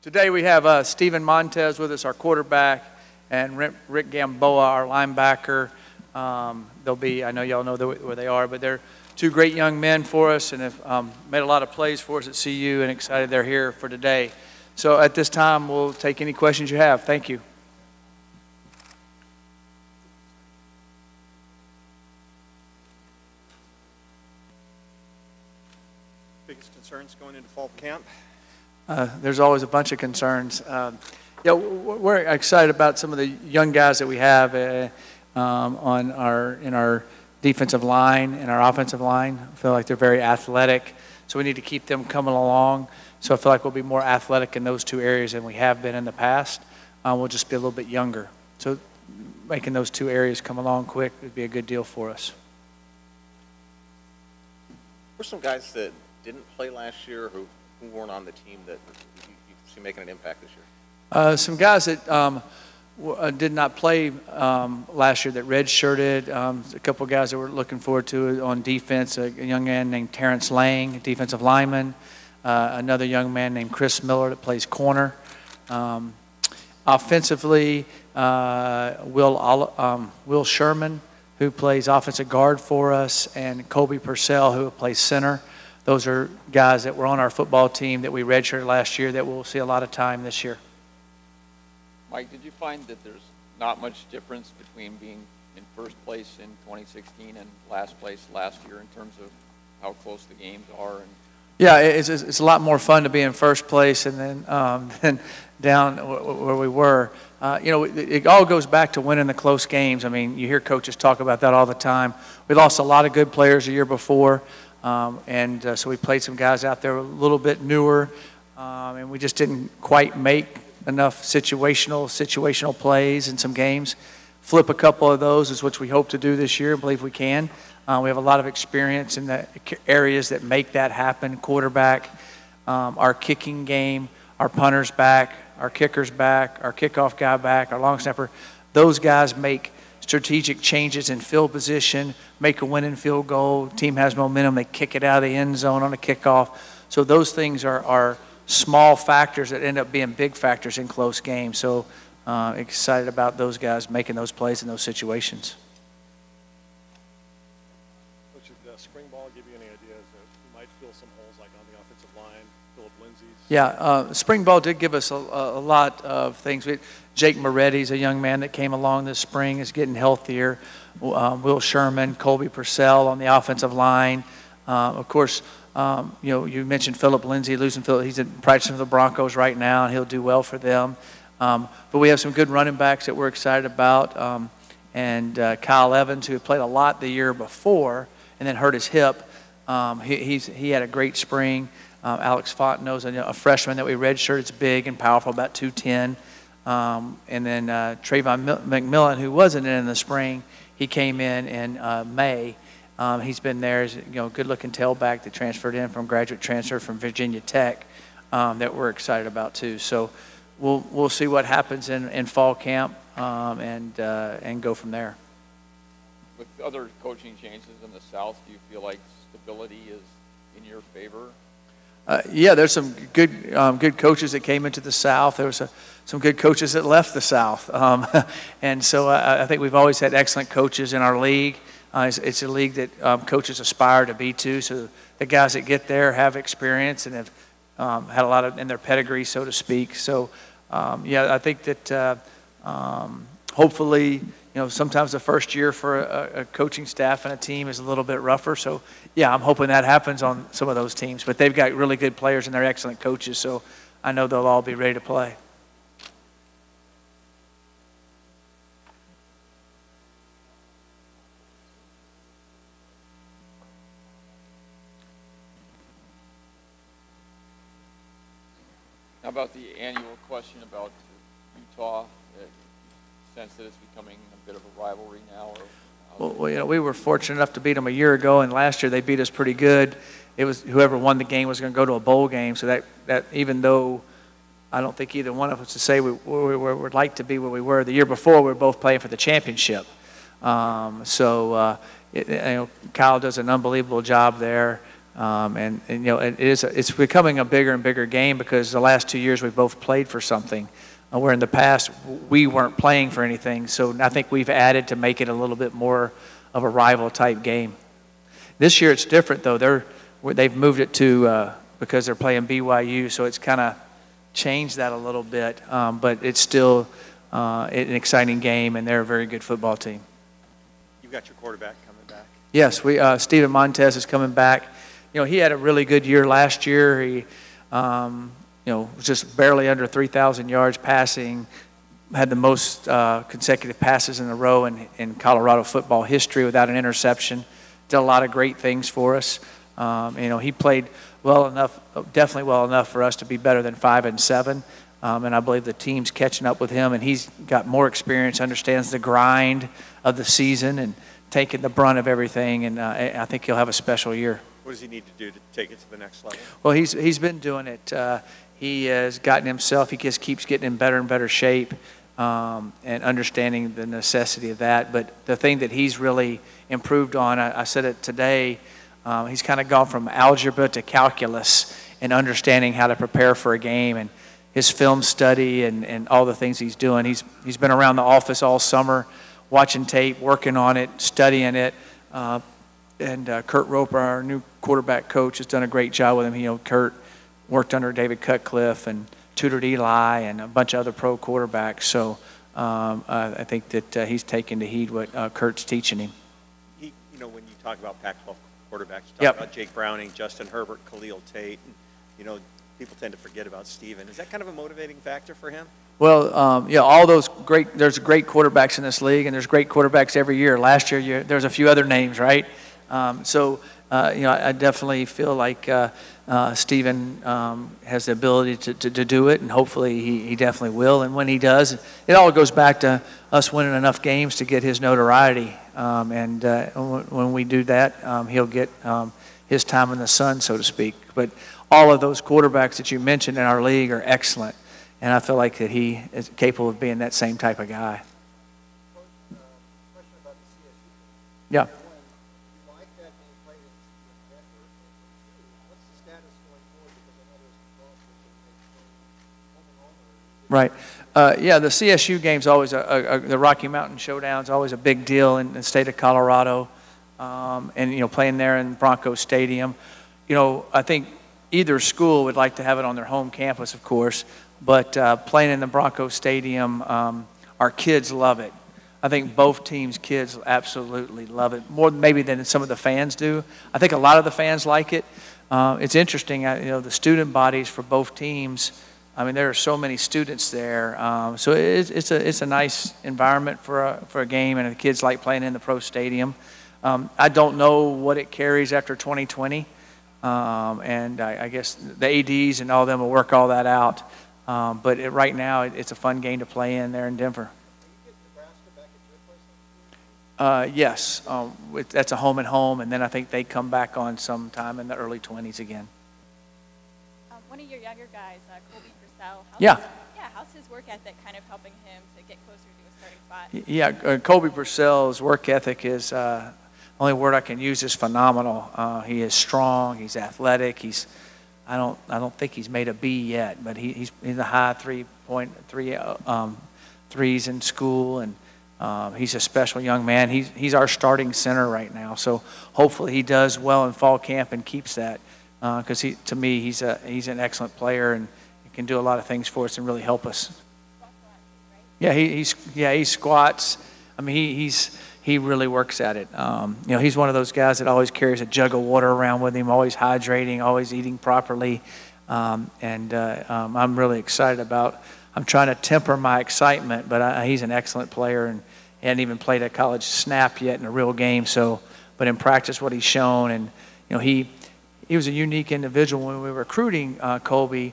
Today we have Steven Montez with us, our quarterback, and Rick Gamboa, our linebacker. They'll be, I know y'all know where they are, but they're two great young men for us and have made a lot of plays for us at CU, and excited they're here for today. So at this time, we'll take any questions you have. Thank you. Biggest concerns going into fall camp? There's always a bunch of concerns. We're excited about some of the young guys that we have in our defensive line and our offensive line. I feel like they're very athletic, so we need to keep them coming along. So I feel like we'll be more athletic in those two areas than we have been in the past. We'll just be a little bit younger. So making those two areas come along quick would be a good deal for us. Were some guys that didn't play last year who weren't on the team that you see making an impact this year? Some guys that did not play last year that redshirted. A couple of guys that we're looking forward to on defense. A young man named Terrence Lang, a defensive lineman. Another young man named Chris Miller that plays corner. Offensively, Will Sherman, who plays offensive guard for us, and Colby Purcell, who plays center. Those are guys that were on our football team that we redshirted last year that will see a lot of time this year. Mike, did you find that there's not much difference between being in first place in 2016 and last place last year in terms of how close the games are? Yeah, it's a lot more fun to be in first place and then down where we were. It all goes back to winning the close games. I mean, you hear coaches talk about that all the time. We lost a lot of good players the year before. So we played some guys out there a little bit newer, and we just didn't quite make enough situational plays in some games. Flip a couple of those is what we hope to do this year. I believe we can. We have a lot of experience in the areas that make that happen. Quarterback, our kicking game, our punter's back, our kicker's back, our kickoff guy back, our long snapper. Those guys make strategic changes in field position, make a winning field goal, team has momentum, they kick it out of the end zone on a kickoff. So those things are small factors that end up being big factors in close games. So excited about those guys making those plays in those situations. Coach, did spring ball give you any ideas that you might fill some holes like on the offensive line, Philip Lindsay's? Yeah, spring ball did give us a lot of things. Jake Moretti's a young man that came along this spring, is getting healthier. Will Sherman, Colby Purcell on the offensive line. Of course, you mentioned Philip Lindsay, losing Philip. He's practicing for the Broncos right now, and he'll do well for them. But we have some good running backs that we're excited about. And Kyle Evans, who played a lot the year before and then hurt his hip. He had a great spring. Alex Fontenot's a freshman that we redshirted. It's big and powerful, about 210. And then Trayvon McMillan, who wasn't in the spring, he came in May. He's been there as good-looking tailback that transferred in from graduate transfer from Virginia Tech that we're excited about too. So we'll see what happens in fall camp and go from there. With other coaching changes in the South, do you feel like stability is in your favor? Yeah, there's some good coaches that came into the South. There was some good coaches that left the South. And so I think we've always had excellent coaches in our league. It's a league that coaches aspire to be to. So the guys that get there have experience and have had a lot of in their pedigree, so to speak. So, I think that hopefully, sometimes the first year for a coaching staff and a team is a little bit rougher. So, yeah, I'm hoping that happens on some of those teams. But they've got really good players and they're excellent coaches. So I know they'll all be ready to play. How about the annual question about Utah? Sense that it's becoming a bit of a rivalry now? Well, we were fortunate enough to beat them a year ago, and last year they beat us pretty good. It was whoever won the game was going to go to a bowl game. So that even though I don't think either one of us would say we would like to be where we were the year before, we were both playing for the championship. Kyle does an unbelievable job there. And you know, it's becoming a bigger and bigger game because the last 2 years we've both played for something, where in the past we weren't playing for anything. So I think we've added to make it a little bit more of a rival type game. This year it's different though. They've moved it to because they're playing BYU, so it's kind of changed that a little bit. But it's still an exciting game, and they're a very good football team. You've got your quarterback coming back. Yes, Steven Montez is coming back. You know, he had a really good year last year. He, you know, was just barely under 3,000 yards passing, had the most consecutive passes in a row in Colorado football history without an interception. Did a lot of great things for us. You know, he played well enough, definitely well enough for us to be better than 5-7. And I believe the team's catching up with him, and he's got more experience, understands the grind of the season, and taking the brunt of everything. And I think he'll have a special year. What does he need to do to take it to the next level? Well, he's been doing it. He has gotten himself. He just keeps getting in better and better shape, and understanding the necessity of that. But the thing that he's really improved on, I said it today. He's kind of gone from algebra to calculus and understanding how to prepare for a game, and his film study and all the things he's doing. He's been around the office all summer, watching tape, working on it, studying it. And Kurt Roper, our new quarterback coach, has done a great job with him. You know, Kurt worked under David Cutcliffe and tutored Eli and a bunch of other pro quarterbacks. So I think that he's taken to heed what Kurt's teaching him. You know, when you talk about Pac-12 quarterbacks, you talk about Jake Browning, Justin Herbert, Khalil Tate, and, you know, people tend to forget about Steven. Is that kind of a motivating factor for him? Well, yeah, all those there's great quarterbacks in this league, and there's great quarterbacks every year. Last year, there's a few other names, right? So, you know, I definitely feel like Steven has the ability to do it, and hopefully he definitely will. And when he does, it all goes back to us winning enough games to get his notoriety. And when we do that, he'll get his time in the sun, so to speak. But all of those quarterbacks that you mentioned in our league are excellent, and I feel like that he is capable of being that same type of guy. Yeah. Right. Yeah, the CSU game's always the Rocky Mountain Showdown's always a big deal in the state of Colorado, and you know, playing there in Bronco Stadium. You know, I think either school would like to have it on their home campus, of course, but playing in the Bronco Stadium, our kids love it. I think both teams' kids absolutely love it, more maybe than some of the fans do. I think a lot of the fans like it. It's interesting, you know, the student bodies for both teams. I mean, there are so many students there, so it's a nice environment for a game, and the kids like playing in the pro stadium. I don't know what it carries after 2020, and I guess the ADs and all of them will work all that out. But right now, it's a fun game to play in there in Denver. Yes, that's a home and home, and then I think they come back on sometime in the early 20s again. One of your younger guys, Colby Purcell. How's his work ethic kind of helping him to get closer to a starting spot? Yeah, Colby Purcell's work ethic is, the only word I can use is phenomenal. He is strong, he's athletic, I don't think he's made a B yet, but he's in the high 3.3 threes in school, and he's a special young man. He's our starting center right now, so hopefully he does well in fall camp and keeps that. Because to me, he's an excellent player, and he can do a lot of things for us and really help us. Yeah, he squats. I mean, he really works at it. You know, he's one of those guys that always carries a jug of water around with him, always hydrating, always eating properly, and I'm really excited about. I'm trying to temper my excitement, but he's an excellent player, and he hadn't even played a college snap yet in a real game. So, but in practice, what he's shown, and you know, he was a unique individual when we were recruiting Colby.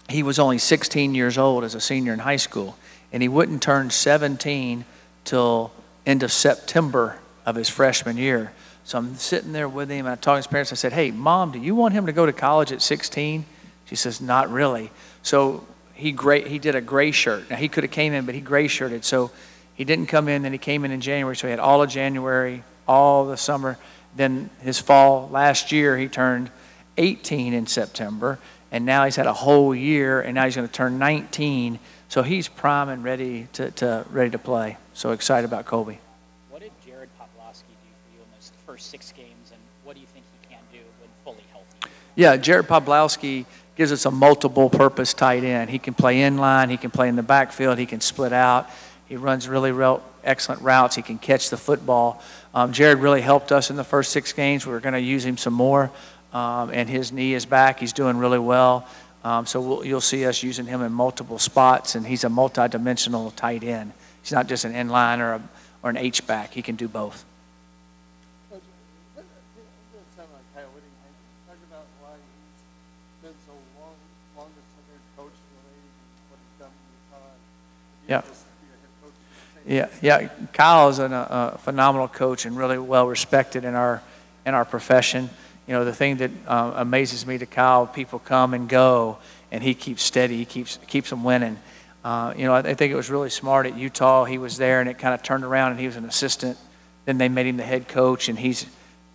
He was only 16 years old as a senior in high school, and he wouldn't turn 17 till end of September of his freshman year. So I'm sitting there with him, and I talked to his parents. I said, "Hey, Mom, do you want him to go to college at 16?" She says, "Not really." So he did a gray shirt. Now, he could have came in, but he gray shirted. So he didn't come in, then he came in January. So he had all of January, all the summer, Then his fall last year, he turned 18 in September, and now he's had a whole year, and now he's going to turn 19. So he's prime and ready to play. So excited about Colby. What did Jared Pawlowski do for you in those first 6 games, and what do you think he can do when fully healthy? Yeah, Jared Pawlowski gives us a multiple-purpose tight end. He can play inline, he can play in the backfield, he can split out. He runs really excellent routes. He can catch the football. Jared really helped us in the first 6 games. We're going to use him some more, and his knee is back. He's doing really well. So you'll see us using him in multiple spots, and he's a multi-dimensional tight end. He's not just an inline or an H-back. He can do both. Yeah. Kyle is a phenomenal coach and really well respected in our profession. You know, the thing that amazes me to Kyle, people come and go, and he keeps steady. He keeps them winning. You know, I think it was really smart at Utah. He was there, and it kind of turned around, and he was an assistant. Then they made him the head coach, and he's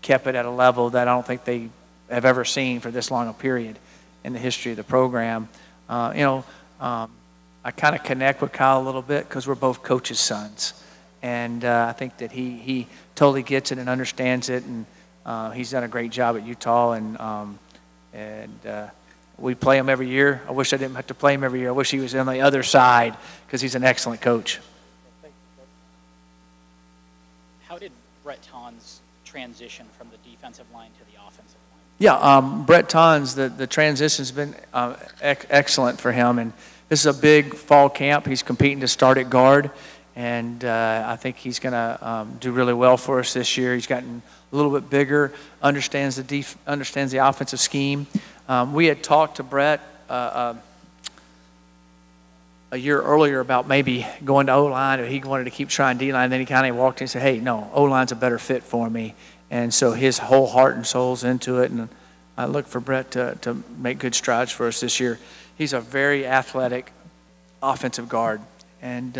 kept it at a level that I don't think they have ever seen for this long a period in the history of the program. I kind of connect with Kyle a little bit because we're both coaches' sons. And I think that he totally gets it and understands it, and he's done a great job at Utah. And we play him every year. I wish I didn't have to play him every year. I wish he was on the other side because he's an excellent coach. How did Brett Ton's transition from the defensive line to the offensive line? Yeah, Brett Ton's, the transition's been excellent for him. And this is a big fall camp. He's competing to start at guard, and I think he's going to do really well for us this year. He's gotten a little bit bigger, understands the offensive scheme. We had talked to Brett a year earlier about maybe going to O-line, or he wanted to keep trying D-line. Then he kind of walked in and said, hey, no, O-line's a better fit for me. And so his whole heart and soul's into it, and I look for Brett to make good strides for us this year. He's a very athletic offensive guard, and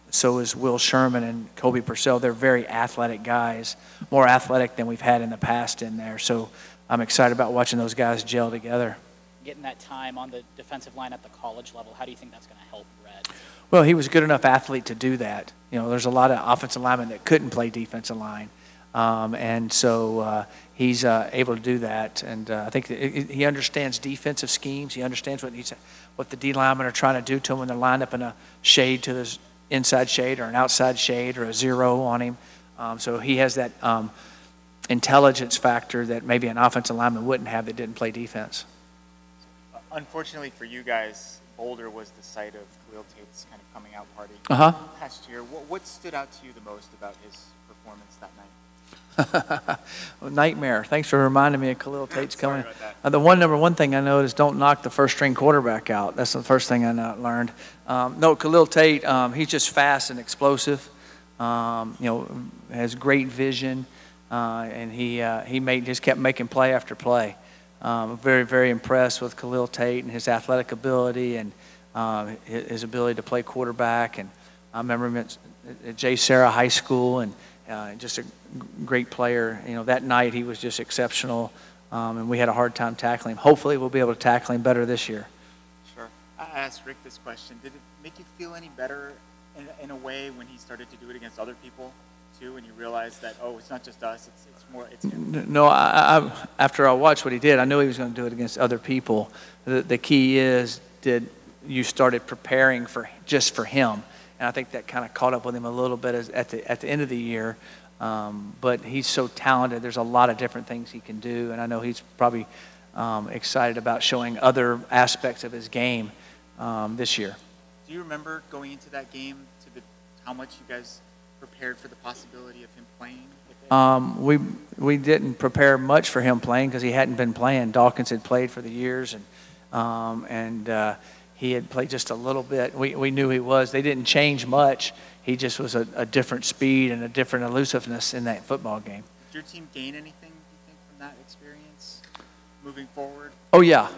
so is Will Sherman and Kobe Purcell. They're very athletic guys, more athletic than we've had in the past in there. So I'm excited about watching those guys gel together. Getting that time on the defensive line at the college level, how do you think that's going to help Brett? Well, he was a good enough athlete to do that. You know, there's a lot of offensive linemen that couldn't play defensive line. And so he's able to do that, and I think he understands defensive schemes. He understands what the D linemen are trying to do to him when they're lined up in a shade to this inside shade or an outside shade or a zero on him. So he has that intelligence factor that maybe an offensive lineman wouldn't have that didn't play defense. Unfortunately for you guys, Boulder was the site of Khalil Tate's kind of coming out party last year. What stood out to you the most about his performance that night? Nightmare. Thanks for reminding me of Khalil Tate's coming. The number one thing I know is don't knock the first string quarterback out. That's the first thing I learned. No, Khalil Tate, he's just fast and explosive. Has great vision, and he just kept making play after play. Very, very impressed with Khalil Tate and his athletic ability and his ability to play quarterback. And I remember him at J. Sarah High School, and just a great player. You know, that night he was just exceptional, and we had a hard time tackling him. Hopefully we'll be able to tackle him better this year. Sure. I asked Rick this question. Did it make you feel any better in a way when he started to do it against other people too, and you realized that, oh, it's not just us, it's more, it's him? No, after I watched what he did, I knew he was going to do it against other people. The key is, did you started preparing just for him? And I think that kind of caught up with him a little bit at the end of the year. But he's so talented. There's a lot of different things he can do, and I know he's probably excited about showing other aspects of his game this year. Do you remember going into that game how much you guys prepared for the possibility of him playing? We didn't prepare much for him playing because he hadn't been playing. Dawkins had played for the years, and he had played just a little bit. We knew he was. They didn't change much. He just was a different speed and a different elusiveness in that football game. Did your team gain anything, do you think, from that experience moving forward? Oh, yeah,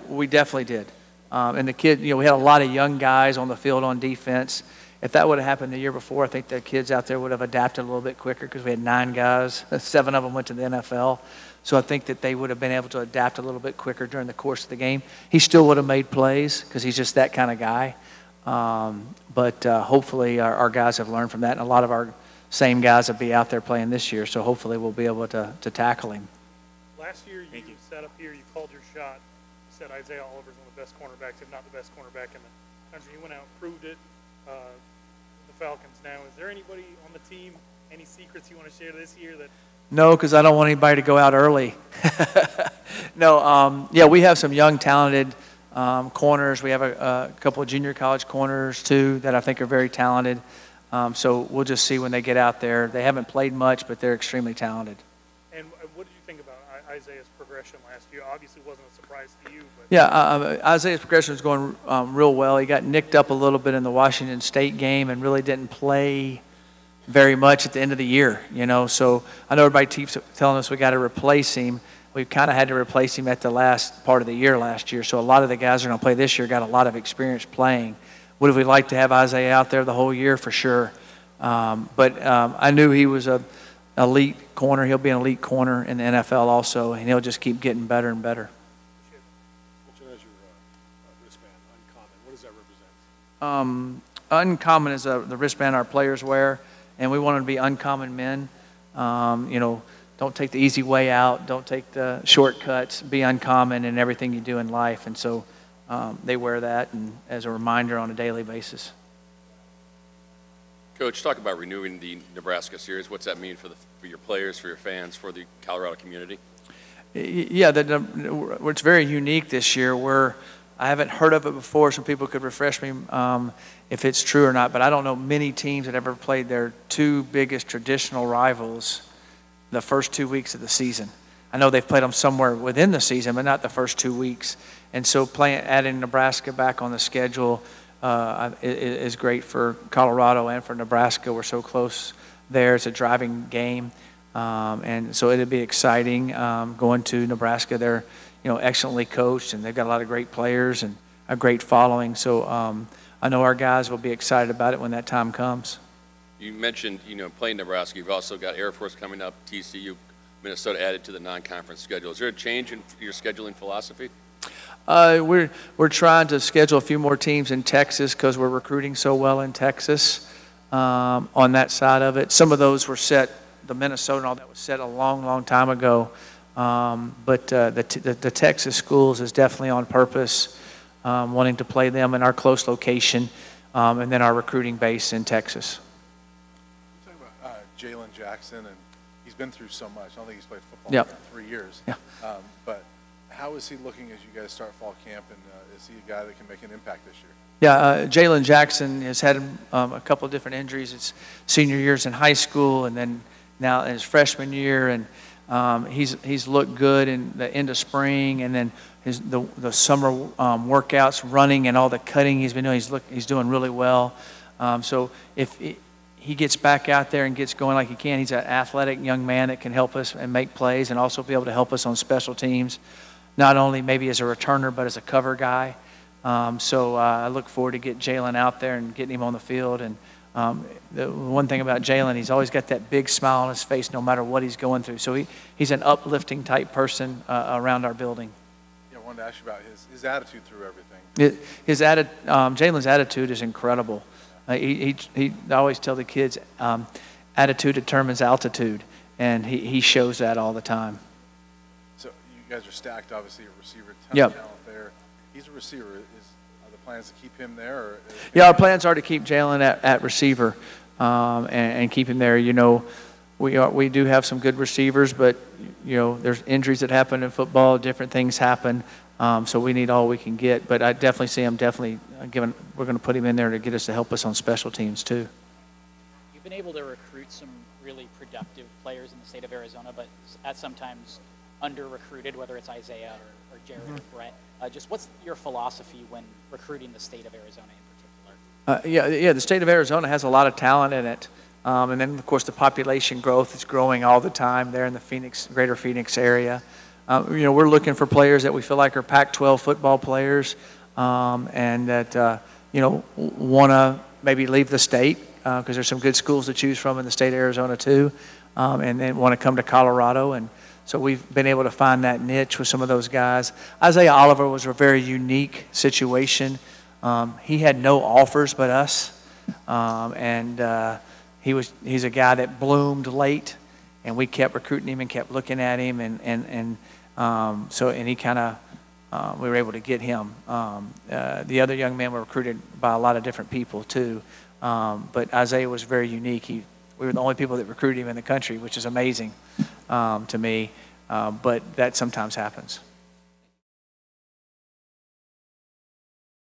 we definitely did. And the kid, we had a lot of young guys on the field on defense, if that would have happened the year before, I think the kids out there would have adapted a little bit quicker because we had 9 guys. 7 of them went to the NFL. So I think that they would have been able to adapt a little bit quicker during the course of the game. He still would have made plays because he's just that kind of guy. But hopefully our guys have learned from that, and a lot of our same guys will be out there playing this year, so hopefully we'll be able to tackle him. Last year you sat up here, you called your shot. You said Isaiah Oliver's one of the best cornerbacks, if not the best cornerback in the country. You went out and proved it. The Falcons now. Is there anybody on the team, any secrets you want to share this year? No, because I don't want anybody to go out early. No, yeah, we have some young, talented corners. We have a couple of junior college corners, too, that I think are very talented. So we'll just see when they get out there. They haven't played much, but they're extremely talented. And what did you think about Isaiah's progression last year? Obviously, it wasn't a surprise to you. But yeah, Isaiah's progression is going real well. He got nicked up a little bit in the Washington State game and really didn't play very much at the end of the year, you know. So I know everybody keeps telling us we got to replace him. We kind of had to replace him at the last part of the year last year. So a lot of the guys who are going to play this year got a lot of experience playing. Would have we liked to have Isaiah out there the whole year? For sure. But I knew he was an elite corner. He'll be an elite corner in the NFL also, and he'll just keep getting better and better. Which has your wristband, Uncommon? What does that represent? Uncommon is the wristband our players wear, and we want them to be uncommon men. You know, don't take the easy way out. Don't take the shortcuts. Be uncommon in everything you do in life. And so they wear that and as a reminder on a daily basis. Coach, talk about renewing the Nebraska series. What's that mean for your players, for your fans, for the Colorado community? Yeah, it's very unique this year. I haven't heard of it before, so people could refresh me if it's true or not, but I don't know many teams that ever played their 2 biggest traditional rivals the first 2 weeks of the season. I know they've played them somewhere within the season, but not the first 2 weeks. And so adding Nebraska back on the schedule is great for Colorado and for Nebraska. We're so close there. It's a driving game. And so it'll be exciting going to Nebraska. They're, you know, excellently coached, and they've got a lot of great players and a great following. So I know our guys will be excited about it when that time comes. You mentioned, you know, playing Nebraska. You've also got Air Force coming up, TCU, Minnesota added to the non-conference schedule. Is there a change in your scheduling philosophy? We're trying to schedule a few more teams in Texas because we're recruiting so well in Texas on that side of it. Some of those were set, the Minnesota and all that was set a long, long time ago. But the Texas schools is definitely on purpose, wanting to play them in our close location, and then our recruiting base in Texas. You're talking about Jalen Jackson, and he's been through so much. I don't think he's played football Yep. in 3 years. Yeah. But how is he looking as you guys start fall camp, and is he a guy that can make an impact this year? Yeah, Jalen Jackson has had a couple of different injuries. His senior years in high school, and then now in his freshman year, and he's looked good in the end of spring, and then the summer workouts, running, and all the cutting he's been doing. He's doing really well. So if he gets back out there and gets going like he can, he's an athletic young man that can help us and make plays, and also be able to help us on special teams, not only maybe as a returner but as a cover guy. So I look forward to get Jalen out there and getting him on the field. And the one thing about Jalen, he's always got that big smile on his face no matter what he's going through. So he's an uplifting type person around our building. Yeah, I wanted to ask you about his attitude through everything. Jalen's attitude is incredible. I always tell the kids, attitude determines altitude, and he shows that all the time. So you guys are stacked, obviously, a receiver, ton Yep. of talent there. He's a receiver. Are the plans to keep him there? Or Yeah, our plans are to keep Jalen at receiver and keep him there. You know, we do have some good receivers, but, you know, there's injuries that happen in football. Different things happen. So we need all we can get. But I definitely see him we're going to put him in there to get us to help us on special teams, too. You've been able to recruit some really productive players in the state of Arizona, but at sometimes under-recruited, whether it's Isaiah or Jared or Brett. Just what's your philosophy when recruiting the state of Arizona in particular? Yeah, the state of Arizona has a lot of talent in it. And then, of course, the population growth is growing all the time there in the greater Phoenix area. You know, we're looking for players that we feel like are Pac-12 football players and that, you know, want to maybe leave the state because there's some good schools to choose from in the state of Arizona too, and then want to come to Colorado. And so we've been able to find that niche with some of those guys. Isaiah Oliver was a very unique situation. He had no offers but us, and he's a guy that bloomed late, and we kept recruiting him and kept looking at him, and he kind of we were able to get him. The other young men were recruited by a lot of different people too, but Isaiah was very unique. We were the only people that recruited him in the country, which is amazing to me, but that sometimes happens.